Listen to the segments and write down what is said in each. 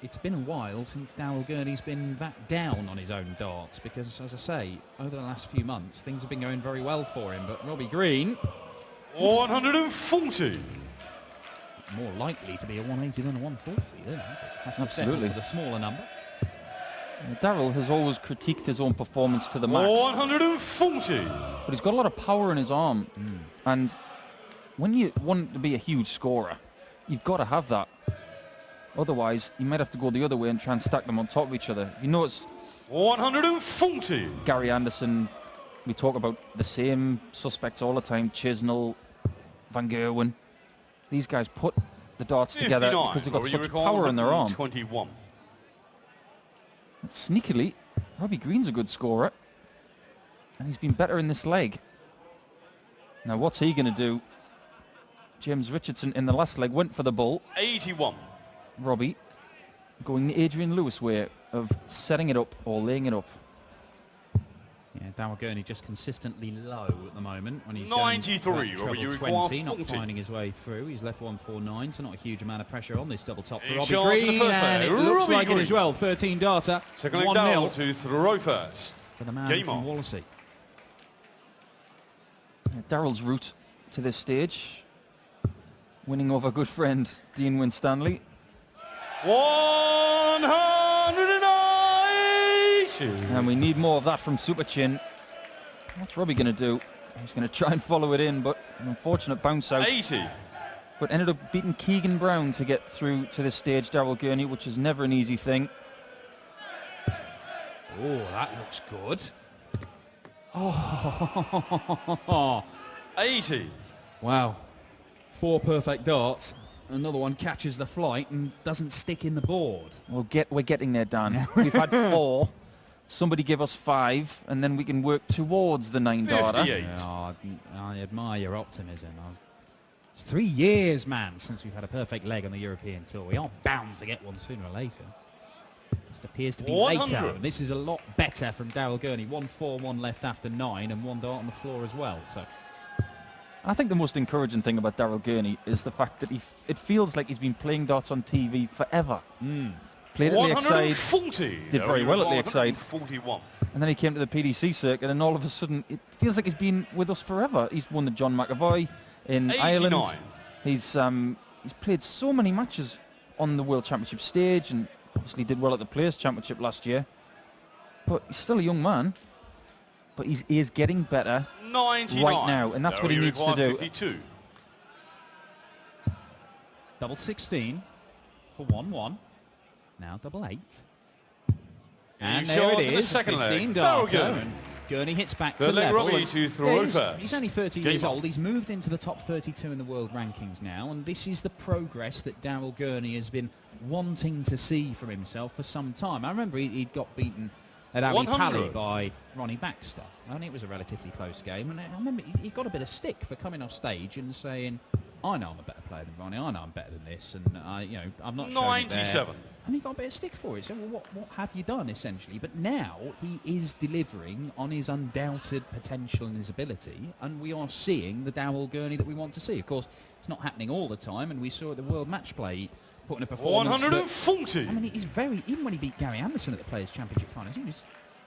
it's been a while since Darryl Gurney's been that down on his own darts because, as I say, over the last few months, things have been going very well for him. But Robbie Green... 140. More likely to be a 180 than a 140 there. Has to Absolutely. settle for the smaller number. Darryl has always critiqued his own performance to the max. 140. But he's got a lot of power in his arm. And when you want to be a huge scorer, you've got to have that. Otherwise, you might have to go the other way and try and stack them on top of each other. If you notice... 140. Gary Anderson, we talk about the same suspects all the time. Chisnell, Van Gerwen. These guys put the darts together because they've got such power in their arm. 21. Sneakily, Robbie Green's a good scorer. And he's been better in this leg. Now, what's he going to do? James Richardson in the last leg went for the bull. 81. Robbie going the Adrian Lewis way of setting it up or laying it up. Yeah, Darryl Gurney just consistently low at the moment when he's 93. Robbie, you 20, not finding his way through. He's left 149, so not a huge amount of pressure on this double top for Robbie Green, and it looks like it as well. 13 darter, 1-0 to throw first for the man from Wallasey. Darryl's route to this stage, winning over good friend Dean Winstanley. 180. And we need more of that from Super Chin. What's Robbie going to do? He's going to try and follow it in, but an unfortunate bounce out. 80. But ended up beating Keegan Brown to get through to this stage, Darryl Gurney, which is never an easy thing. Oh, that looks good. Oh, 80. Wow. 4 perfect darts. Another one catches the flight and doesn't stick in the board. We're getting there, Dan. We've had 4. Somebody give us 5, and then we can work towards the 9 darter. Oh, I admire your optimism. It's 3 years, man, since we've had a perfect leg on the European Tour. We are bound to get one sooner or later. It appears to be 100. later. This is a lot better from Darryl Gurney. 1-4-1 left after 9 and 1 dart on the floor as well. So I think the most encouraging thing about Darryl Gurney is the fact that it feels like he's been playing darts on TV forever. Played at Lakeside, did very well at Lakeside, 41. and then he came to the PDC circuit, and all of a sudden it feels like he's been with us forever. He's won the John McAvoy in 89. Ireland. He's played so many matches on the World Championship stage, and obviously did well at the Players Championship last year. But he's still a young man. But he is getting better 99. right now, and that's what he needs to do. 52. double 16 for 1-1. Now double 8. And there it is, the second 15 leg. darter. Gurney hits back to level. To throw first. He's only 30 years old. He's moved into the top 32 in the world rankings now, and this is the progress that Darryl Gurney has been wanting to see from himself for some time. I remember he'd got beaten at Ali Pali by Ronnie Baxter, and it was a relatively close game. And I remember he got a bit of stick for coming off stage and saying, "I know I'm a better player than Ronnie. I know I'm better than this, and I'm not." 97. And he got a bit of stick for it. So, well, what have you done, essentially? But now he is delivering on his undoubted potential and his ability, and we are seeing the Darryl Gurney that we want to see. Of course, it's not happening all the time, and we saw at the World Match Play putting a performance. 140. I mean, he's even when he beat Gary Anderson at the Players Championship Finals,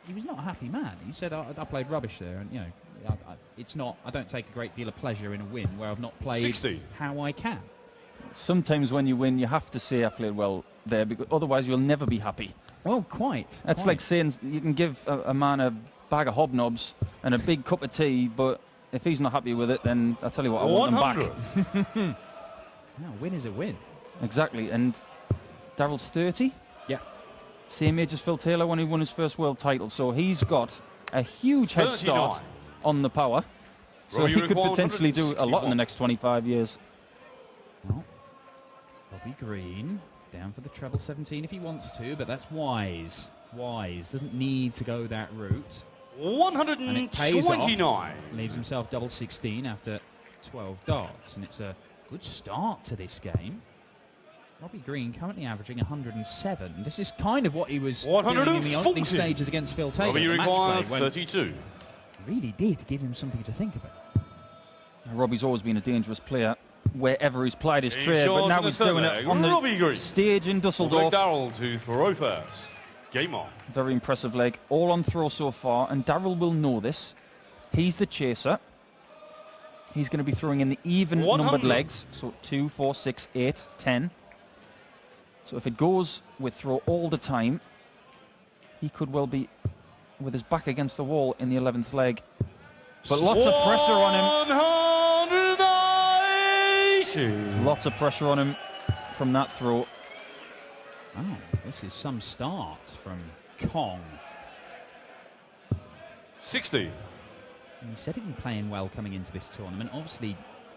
he was not a happy man. He said, I played rubbish there, and it's not. I don't take a great deal of pleasure in a win where I've not played 60. how I can. Sometimes when you win, you have to say I played well there, because otherwise you'll never be happy. Well, quite. That's like saying you can give a man a bag of hobnobs and a big cup of tea, but if he's not happy with it, then I'll tell you what, I want them back. No, a win is a win. Exactly, and Darryl's 30. Yeah. Same age as Phil Taylor when he won his first world title, so he's got a huge head start on the power. So he could potentially do a lot in the next 25 years. Well, Robbie Green down for the treble 17 if he wants to, but that's wise. Wise. Doesn't need to go that route. 129. Leaves himself double 16 after 12 darts, and it's a good start to this game. Robbie Green currently averaging 107. This is kind of what he was doing in the opening stages against Phil Taylor. Robbie requires 32. Really did give him something to think about. Robbie's always been a dangerous player. wherever he's plied his He trade, but charged now in the he's third doing leg. it on Robbie the Green. stage in Dusseldorf. Darrell to throw first. Game on. Very impressive leg. All on throw so far, and Darrell will know this. He's the chaser. He's going to be throwing in the even 100. numbered legs, so 2, 4, 6, 8, 10. So if it goes with throw all the time, he could well be with his back against the wall in the 11th leg. But lots of pressure on him. Lots of pressure on him from that throw. Oh, this is some start from Kong. 60. And he said he'd been playing well coming into this tournament. Obviously,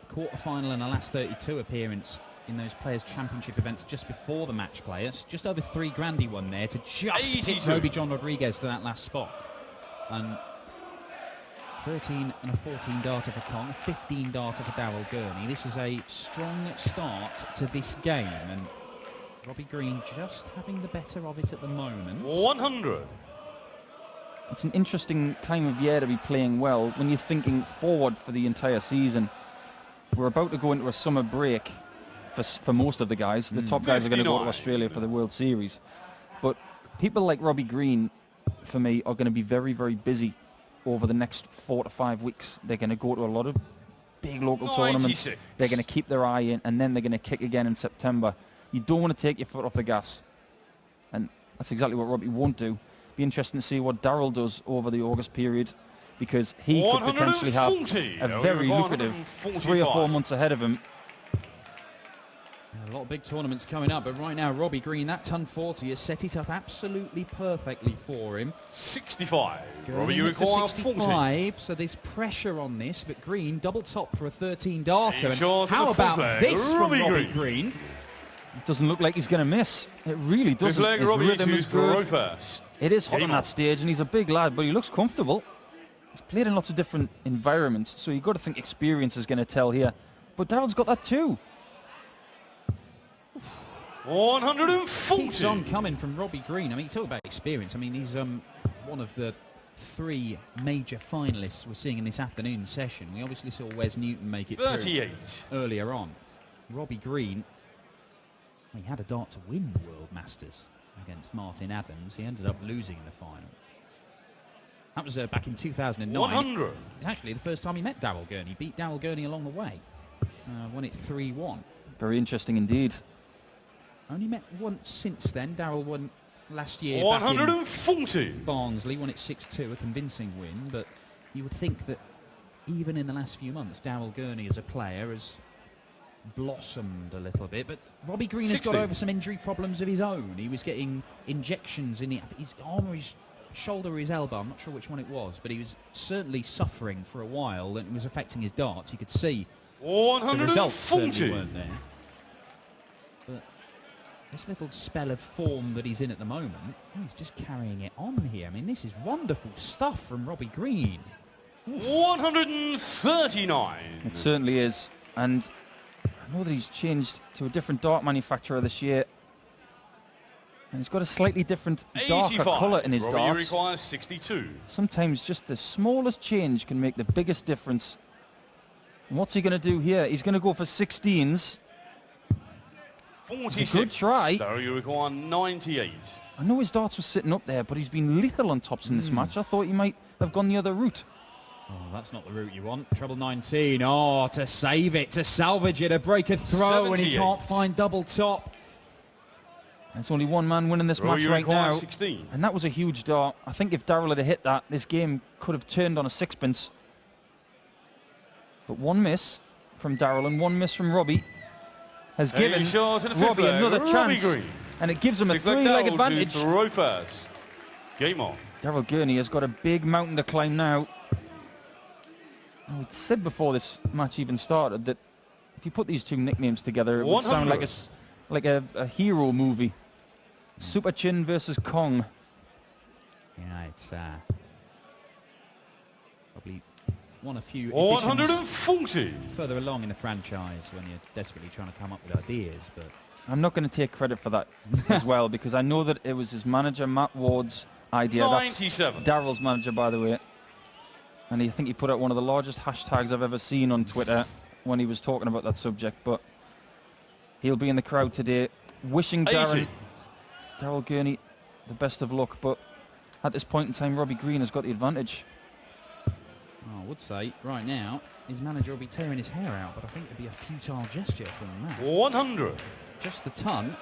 quarter-final and a last 32 appearance in those Players' Championship events just before the match play. It's just over $3,000 he won there to just hit Roby John Rodriguez to that last spot. And 13 and a 14 darter for Kong, 15 darter for Darrell Gurney. This is a strong start to this game, and Robbie Green just having the better of it at the moment. 100. It's an interesting time of year to be playing well when you're thinking forward for the entire season. We're about to go into a summer break for most of the guys. The top guys are going to go to Australia for the World Series. But people like Robbie Green, for me, are going to be very, very busy over the next 4 to 5 weeks. They're going to go to a lot of big local tournaments. They're going to keep their eye in, and then they're going to kick again in September. You don't want to take your foot off the gas. And that's exactly what Robbie won't do. Be interesting to see what Darrell does over the August period, because he could potentially have a very lucrative 3 or 4 months ahead of him. A lot of big tournaments coming up, but right now Robbie Green, that ton 40 has set it up absolutely perfectly for him. 65. Robbie, you require 65, so there's pressure on this, but Green double top for a 13 darter. And how about this from Robbie Green? It doesn't look like he's going to miss. It really doesn't. His rhythm is good. It is hot on that stage, and he's a big lad, but he looks comfortable. He's played in lots of different environments, so you've got to think experience is going to tell here. But Darrell's got that too. 140. Keeps on coming from Robbie Green. I mean, you talk about experience. I mean, he's one of the 3 major finalists we're seeing in this afternoon session. We obviously saw Wes Newton make it 38 through earlier on. Robbie Green, he had a dart to win the World Masters against Martin Adams. He ended up losing in the final. That was back in 2009. 100. It's actually the first time he met Darrell Gurney. Beat Darrell Gurney along the way. Won it 3-1. Very interesting indeed. Only met once since then. Darrell won last year 140. back in Barnsley. Won it 6-2, a convincing win. But you would think that even in the last few months, Darrell Gurney as a player has blossomed a little bit. But Robbie Green has got over some injury problems of his own. He was getting injections in his arm or his shoulder or his elbow. I'm not sure which one it was, but he was certainly suffering for a while, and it was affecting his darts. You could see 140. the results certainly weren't there. But this little spell of form that he's in at the moment, he's just carrying it on here. I mean, this is wonderful stuff from Robbie Green. 139. It certainly is. And I know that he's changed to a different dart manufacturer this year. And he's got a slightly different, darker colour in his darts. Requires 62. Sometimes just the smallest change can make the biggest difference. And what's he going to do here? He's going to go for 16s. 46. Good try. So you require 98. I know his darts were sitting up there, but he's been lethal on tops in this match. I thought he might have gone the other route. Oh, that's not the route you want. Treble 19. Oh, to save it, to salvage it, to break a throw, 78. And he can't find double top. There's only one man winning this match right now. 16. And that was a huge dart. I think if Darrell had hit that, this game could have turned on a sixpence. But one miss from Darrell and one miss from Robbie has given Robbie another chance. And it gives him a 3-leg advantage. Game on. Darrell Gurney has got a big mountain to climb now. I said before this match even started that if you put these two nicknames together, it would sound like a hero movie. Super Chin versus Kong. Yeah, it's probably one of few 140 further along in the franchise when you're desperately trying to come up with ideas. But I'm not going to take credit for that as well, because I know that it was his manager Matt Ward's idea. 97. That's Darrell's manager, by the way. And I think he put out one of the largest hashtags I've ever seen on Twitter. when he was talking about that subject, but he'll be in the crowd today, wishing 80. Daryl Gurney the best of luck, but at this point in time, Robbie Green has got the advantage. I would say right now his manager will be tearing his hair out, but I think it'd be a futile gesture from that. 100. Just the ton.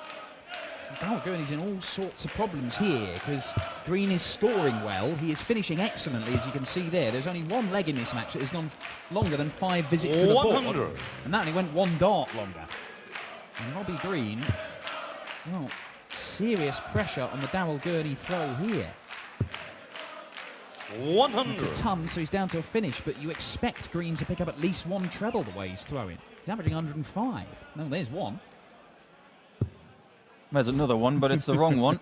Daryl Gurney's in all sorts of problems here because Green is scoring well. He is finishing excellently, as you can see there. There's only one leg in this match that has gone longer than 5 visits to the 100. board, and that only went 1 dart longer. And Robbie Green, well, serious pressure on the Daryl Gurney throw here. 100. It's a ton, so he's down to a finish, but you expect Green to pick up at least 1 treble the way he's throwing. He's averaging 105. No, there's 1. There's another one, but it's the wrong one.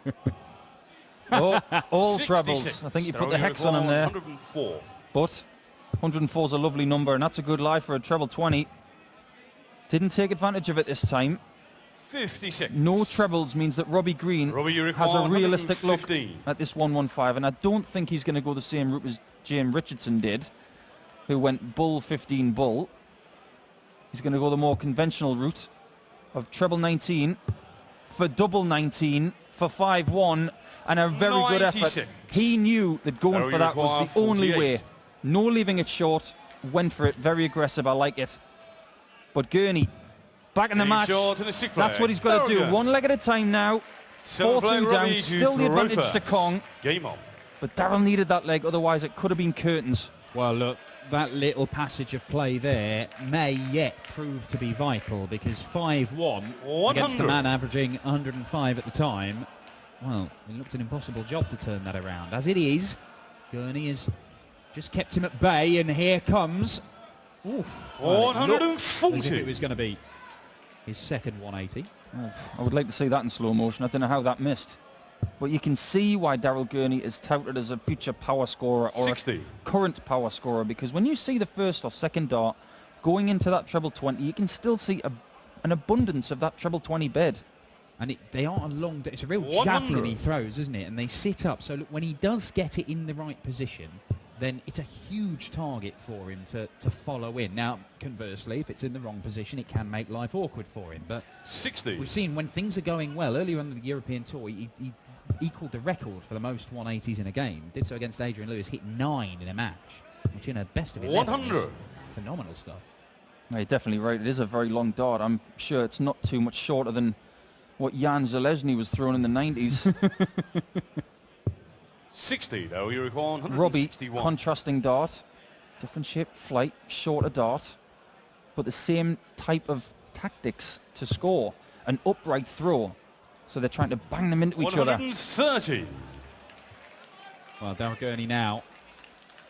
Oh, all 66. trebles. I think you put the hex on him there. 104. But 104 is a lovely number, and that's a good lie for a treble 20. Didn't take advantage of it this time. 56. No trebles means that Robbie Green has a realistic look 115. at this 115, and I don't think he's going to go the same route as James Richardson did, who went bull 15 bull. He's going to go the more conventional route of treble 19 for double 19 for 5-1, and a very good effort. 96. He knew that going Now for that was the 48. only way. No leaving it short. Went for it. Very aggressive. I like it. But Gurney back in the match. Short and a sick flag. That's what he's got to do. Daryl. 1 leg at a time now. 4-2 down. Still the advantage to Kong. Game on. But Daryl needed that leg. Otherwise, it could have been curtains. Well, look, that little passage of play there may yet prove to be vital because 5-1 against a man averaging 105 at the time. Well, it looked an impossible job to turn that around. As it is, Gurney has just kept him at bay, and here comes... Oof, well, 140. as if it was going to be his second 180. Oh, I would like to see that in slow motion. I don't know how that missed. But you can see why Daryl Gurney is touted as a future power scorer or 60. a current power scorer, because when you see the first or second dart going into that treble 20, you can still see an abundance of that treble 20 bed. And they are a long... It's a real 100. javelin he throws, isn't it? And they sit up. So look, when he does get it in the right position, then it's a huge target for him to follow in. Now, conversely, if it's in the wrong position, it can make life awkward for him. But 60. we've seen when things are going well, earlier on the European Tour, he equalled the record for the most 180s in a game. Did so against Adrian Lewis, hit 9 in a match, which in a best of 11 100. is phenomenal stuff. No, you're definitely right. It is a very long dart. I'm sure it's not too much shorter than what Jan Zalesny was throwing in the 90s. 60, though, you require Robbie, 161. contrasting dart. Different shape, flight, shorter dart. But the same type of tactics to score. An upright throw. So they're trying to bang them into each other. 130. Well, Daryl Gurney now,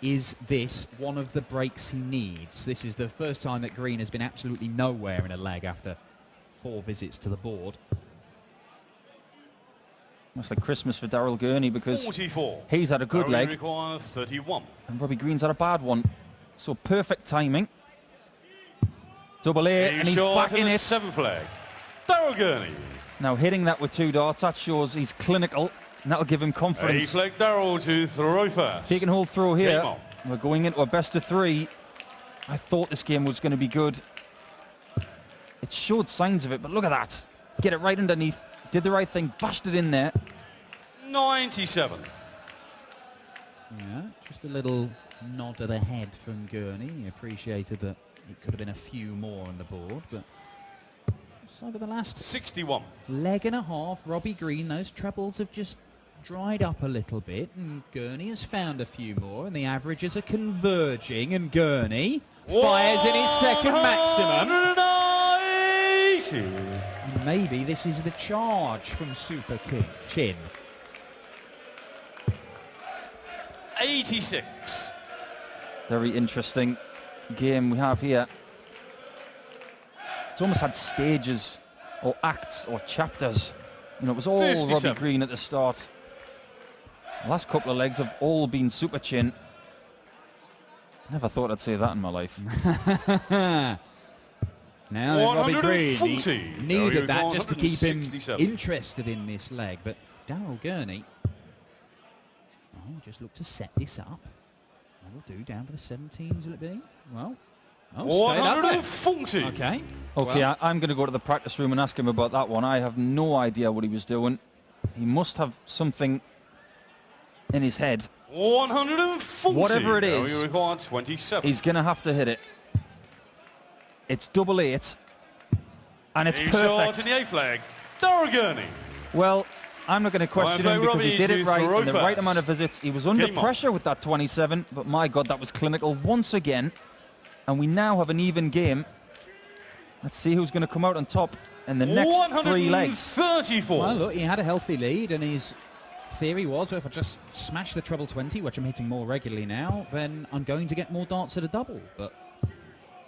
is this one of the breaks he needs? This is the first time that Green has been absolutely nowhere in a leg after 4 visits to the board. That's like Christmas for Daryl Gurney, because 44. he's had a good leg Require 31. and Robbie Green's had a bad one. So perfect timing. Double A, and he's short back in and a it. 7 flag. Daryl Gurney. Now hitting that with 2 darts, that shows he's clinical, and that'll give him A confidence. flag Daryl to throw first. He can hold throw here. Game on. We're going into a best of 3. I thought this game was going to be good. It showed signs of it, but look at that. Get it right underneath. Did the right thing, bashed it in there. 97. Yeah, just a little nod of the head from Gurney. He appreciated that it could have been a few more on the board, but just over the last 61. leg and a half, Robbie Green, those trebles have just dried up a little bit, and Gurney has found a few more, and the averages are converging, and Gurney fires in his second maximum. 180. And maybe this is the charge from Super Chin. 86. Very interesting game we have here. It's almost had stages or acts or chapters. You know, it was all 57. Robbie Green at the start. The last couple of legs have all been Super Chin. Never thought I'd say that in my life. Now then, Robbie Green, 140. he needed that just to keep him 167. interested in this leg. But Daryl Gurney, just look to set this up. That'll do, down for the 17s, will it be? Well, Oh, stayed up there. 140. Okay. Okay, Well, I'm going to go to the practice room and ask him about that one. I have no idea what he was doing. He must have something in his head. 140. Whatever it Now is, you require 27. He's going to have to hit it. It's double 8. And it's He shot in perfect. the A flag. Darrell Gurney. Well, I'm not going to question him because he did it right in the right fast. amount of visits. He was under Game on. pressure with that 27, but my God, that was clinical once again. And we now have an even game. Let's see who's going to come out on top in the next 3 legs. 134. well, look, he had a healthy lead, and his theory was, if I just smash the treble 20, which I'm hitting more regularly now, then I'm going to get more darts at a double. But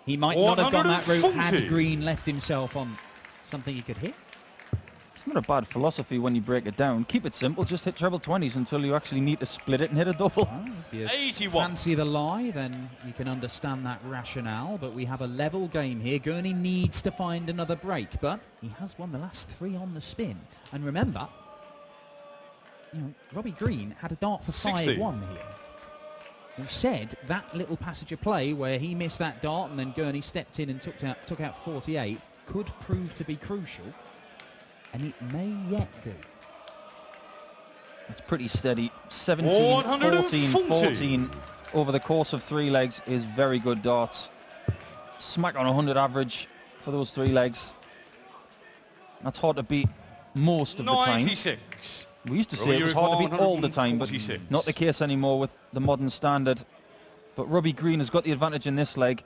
he might not have gone that route 140. had Green left himself on something he could hit. It's not a bad philosophy when you break it down. Keep it simple, just hit treble 20s until you actually need to split it and hit a double. Well, if you 81. fancy the lie, then you can understand that rationale, but we have a level game here. Gurney needs to find another break, but he has won the last 3 on the spin. And remember, you know, Robbie Green had a dart for 60. 5-1 here. We said that little passage of play where he missed that dart and then Gurney stepped in and took out 48 could prove to be crucial, and it may yet do. It's pretty steady. 17, 14, 140. 14 over the course of 3 legs is very good darts. Smack on 100 average for those 3 legs. That's hard to beat most of the time. 96. We used to say it was hard to beat all the time, but 146. not the case anymore with the modern standard. But Robbie Green has got the advantage in this leg,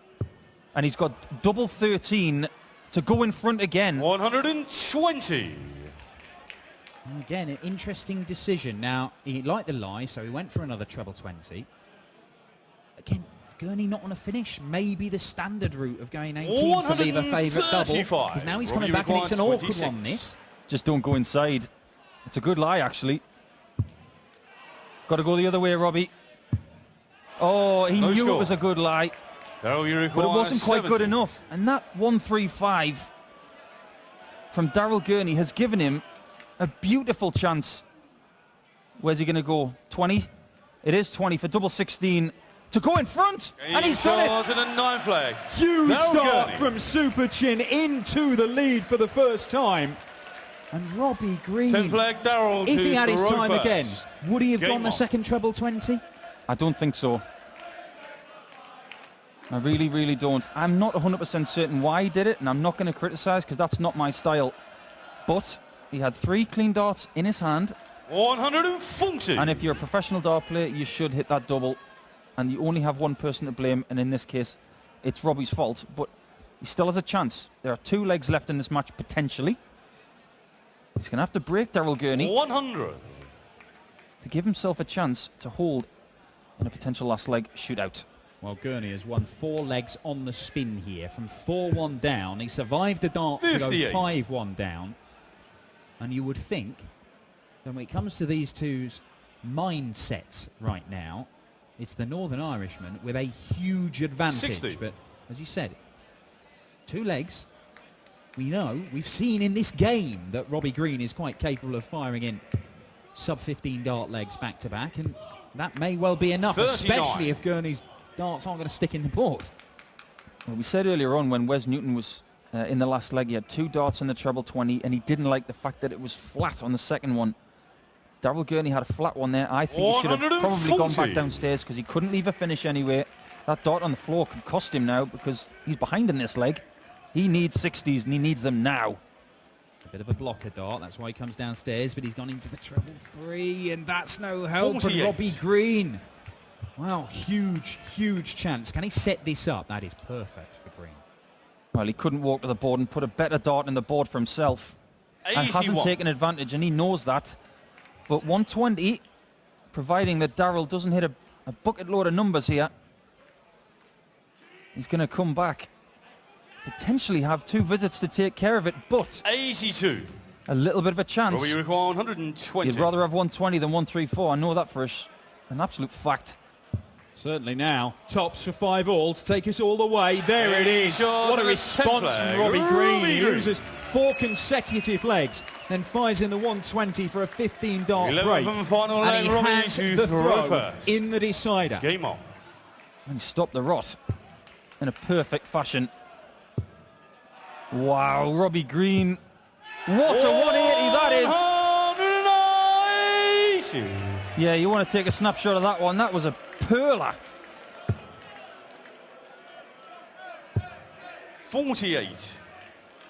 and he's got double 13 to go in front again. 120. And again, an interesting decision. Now, he liked the lie, so he went for another treble 20. Again, Gurney not on a finish. Maybe the standard route of going 18 to leave a favourite double. 135. Because now he's Robbie coming back and it's an awkward 26. one, this. Just don't go inside. It's a good lie, actually. Got to go the other way, Robbie. Oh, he No knew score. it was a good lie, Now you but it require wasn't quite 70. good enough. And that 135 from Darrell Gurney has given him a beautiful chance. Where's he going to go? 20? It is 20 for double 16 to go in front, and he's done shot it. in a 9 flag. Huge Darrell start Gurney. from Super Chin into the lead for the first time. And Robbie Green, 10 flag Darrell if to he had his throw time first. again, would he have Game gone the on. second treble 20? I don't think so. I really, really don't. I'm not 100% certain why he did it, and I'm not going to criticise because that's not my style. But he had 3 clean darts in his hand, 140. and if you're a professional dart player, you should hit that double. And you only have one person to blame, and in this case, it's Robbie's fault. But he still has a chance. There are 2 legs left in this match, potentially. He's going to have to break Darrell Gurney 100. to give himself a chance to hold in a potential last leg shootout. Well, Gurney has won 4 legs on the spin here. From 4-1 down, he survived the dart to go 58. 5-1 down. And you would think that when it comes to these two's mindsets right now, it's the Northern Irishman with a huge advantage. 60. But as you said, 2 legs. We know, we've seen in this game that Robbie Green is quite capable of firing in sub-15 dart legs back-to-back, and that may well be enough, 39. especially if Gurney's darts aren't going to stick in the board. Well, we said earlier on when Wes Newton was in the last leg, he had 2 darts in the treble 20, and he didn't like the fact that it was flat on the second one. Darrell Gurney had a flat one there. I think he should have probably gone 140. back downstairs because he couldn't leave a finish anyway. That dart on the floor could cost him now because he's behind in this leg. He needs 60s, and he needs them now. A bit of a blocker dart, that's why he comes downstairs, but he's gone into the treble 3, and that's no help. And 48. Robbie Green, wow, huge, huge chance. Can he set this up? That is perfect for Green. Well, he couldn't walk to the board and put a better dart in the board for himself. And hasn't 81. taken advantage, and he knows that. But 120, providing that Darrell doesn't hit a bucket load of numbers here, he's going to come back. Potentially have 2 visits to take care of it, but 82. a little bit of a chance. Robbie, you require 120. You'd rather have 120 than 134. I know that for an absolute fact. Certainly now. Tops for 5 all to take us all the way. There it is. Shot What a and a response 10 from Robbie flag. Green. Robbie He Green. loses 4 consecutive legs, then fires in the 120 for a 15 dart 11th break. and final And he leg, Robbie has to the throw throw first. in the decider. Game on. And stop the rot. in a perfect fashion. Wow, Robbie Green. What a 180 that is. 180. Yeah, you want to take a snapshot of that one. That was a perler. 48.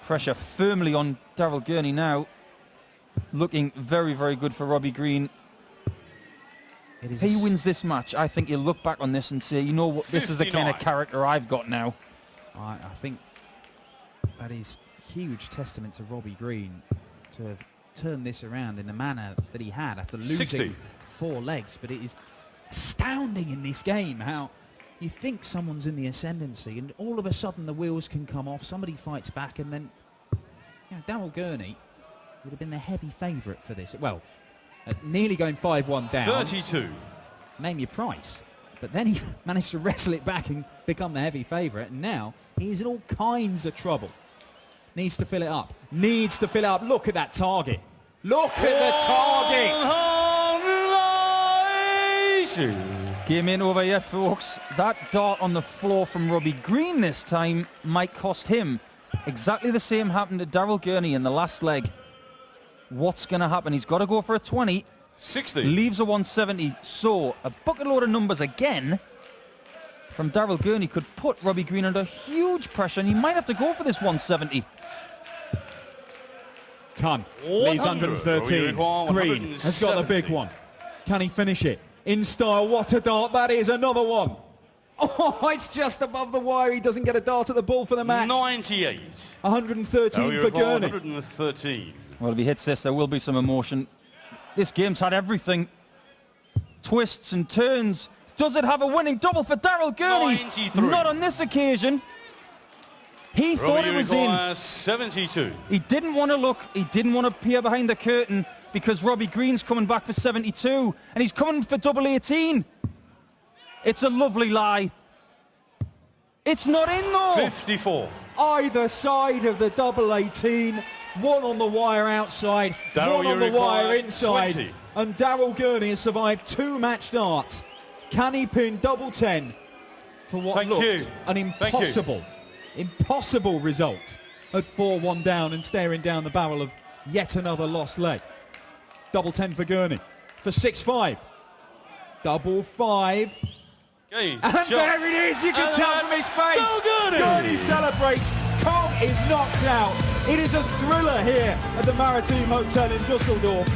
Pressure firmly on Daryl Gurney now. Looking very, very good for Robbie Green. If he wins this match, I think he'll look back on this and say, you know what, this is the kind of character I've got now. I think that is huge testament to Robbie Green to have turned this around in the manner that he had after losing 60. 4 legs. But it is astounding in this game how you think someone's in the ascendancy and all of a sudden the wheels can come off, somebody fights back, and then Daryl Gurney would have been the heavy favourite for this. Well, nearly going 5-1 down. 32. Name your price. But then he managed to wrestle it back and become the heavy favourite, and now he's in all kinds of trouble. Needs to fill it up. Needs to fill it up. Look at that target. Look at the target. 180. Game ain't over yet, folks. That dart on the floor from Robbie Green this time might cost him. Exactly the same happened to Daryl Gurney in the last leg. What's going to happen? He's got to go for a 20. 60. Leaves a 170. So a bucket load of numbers again from Daryl Gurney could put Robbie Green under huge pressure, and he might have to go for this 170. Ton. Leaves 113. Green has got the big one. Can he finish it? In style. What a dart that is. Another one. Oh, it's just above the wire. He doesn't get a dart at the ball for the match. 98. 113 for Gurney. 113. Well, if he hits this, there will be some emotion. This game's had everything. Twists and turns. Does it have a winning double for Daryl Gurney? 93. Not on this occasion. He thought it was in. 72. He didn't want to look. He didn't want to peer behind the curtain because Robbie Green's coming back for 72 and he's coming for double 18. It's a lovely lie. It's not in though. 54. Either side of the double 18. One on the wire outside, one on the wire inside. 20. And Daryl Gurney has survived 2 match darts. Can he pin double 10 for what looked an impossible result at 4-1 down and staring down the barrel of yet another lost leg? Double 10 for Gurney for 6-5. Double 5. Okay, and there it is, you can tell from his face. Gurney celebrates. Kong is knocked out. It is a thriller here at the Maritime Hotel in Dusseldorf.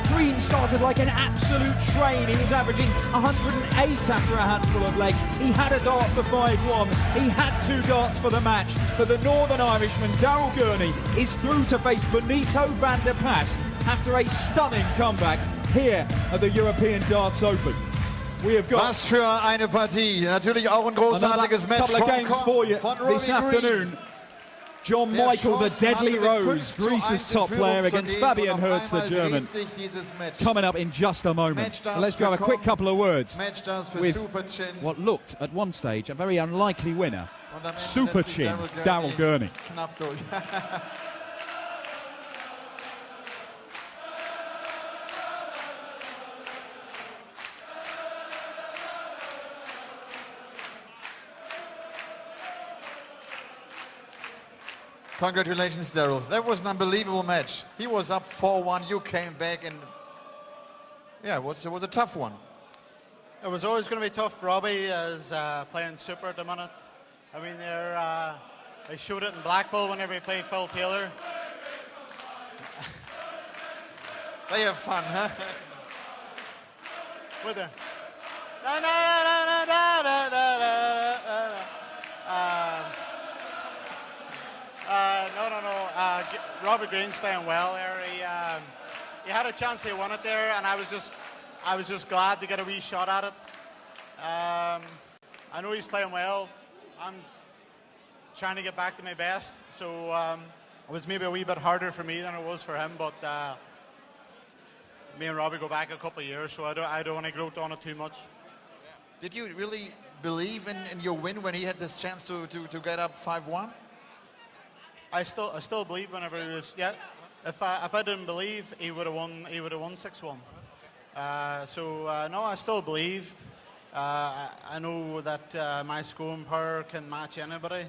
Green started like an absolute train. He was averaging 108 after a handful of legs. He had a dart for 5-1. He had 2 darts for the match. But the Northern Irishman, Daryl Gurney, is through to face Benito van der Pas after a stunning comeback here at the European Darts Open. We have got was für eine Partie. Natürlich auch ein großartiges Match couple of games for you this afternoon. John Michael, the Deadly Rose, Greece's top player, against Fabian Hertz, the German. Coming up in just a moment. Let's go have a quick couple of words with what looked at one stage a very unlikely winner, Super Chin, Daryl Gurney. Congratulations, Daryl. That was an unbelievable match. He was up 4-1. You came back, and yeah, it was a tough one. It was always going to be tough. Robbie is playing super at the minute. I mean, they showed it in Blackpool whenever he played Phil Taylor. They have fun, huh? With the Robbie Green's playing well there. He had a chance to win it there, and I was just glad to get a wee shot at it. I know he's playing well. I'm trying to get back to my best, so it was maybe a wee bit harder for me than it was for him. But me and Robbie go back a couple of years, so I don't want to gloat on it too much. Did you really believe in your win when he had this chance to get up 5-1? I still believe whenever he was If I didn't believe, he would have won 6-1. No, I still believed. I know that my scoring power can match anybody.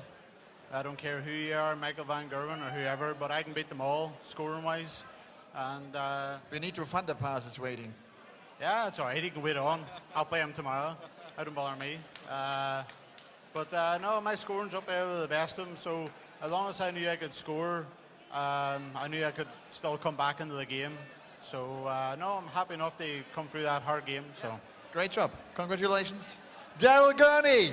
I don't care who you are, Michael Van Gerwen or whoever, but I can beat them all scoring-wise. And Benito van der Paas is waiting. yeah, it's all right. He can wait on. I'll play him tomorrow. That don't bother me. But no, my scoring's up there with the best of them. So as long as I knew I could score, I knew I could still come back into the game. So no, I'm happy enough to come through that hard game. So Great job. Congratulations. Daryl Gurney.